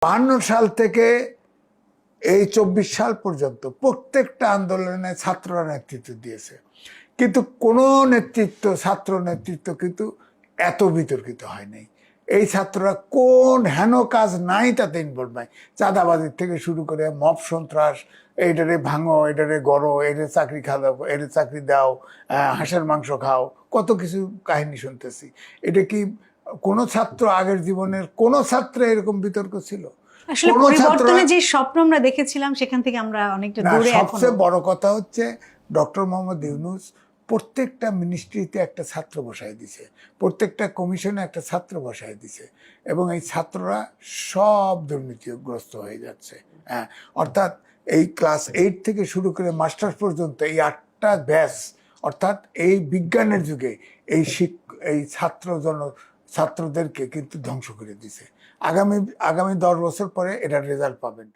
52 সাল থেকে এই 24 সাল পর্যন্ত প্রত্যেকটা আন্দোলনে ছাত্ররা নেতৃত্ব দিয়েছে, কিন্তু কোনো নেতৃত্ব, ছাত্র নেতৃত্ব কিন্তু এত বিতর্কিত হয় নাই। এই ছাত্ররা কোন হেন কাজ নাই তাতে ইনভলভ নাই। চাঁদাবাজির থেকে শুরু করে মব সন্ত্রাস, এইটারে ভাঙো, এটারে গড়ো, এটারে চাকরি খাও, এটারে চাকরি দাও, হাঁসের মাংস খাও, কত কিছু কাহিনী শুনতেছি। এটা কি কোনো ছাত্র, আগের জীবনের কোনো ছাত্র এরকম বিতর্ক ছিল? আসলে পরিবর্তনের যে স্বপ্ন আমরা দেখেছিলাম সেখান থেকে আমরা অনেকটা দূরে। সবচেয়ে বড় কথা হচ্ছে ডক্টর মোহাম্মদ ইউনূস প্রত্যেকটা মিনিস্ট্রিতে একটা ছাত্র বসায় দিছে, প্রত্যেকটা কমিশনে একটা ছাত্র বসায় দিছে, এবং এই ছাত্ররা সব দুর্নীতিগ্রস্ত হয়ে যাচ্ছে। হ্যাঁ, অর্থাৎ এই ক্লাস 8 থেকে শুরু করে মাস্টার্স পর্যন্ত এই 8টা ব্যাচ, অর্থাৎ এই বিজ্ঞানের যুগে এই ছাত্রদেরকে কিন্তু ধ্বংস করে দিছে। আগামী 10 বছর পরে এটার রেজাল্ট পাবেন।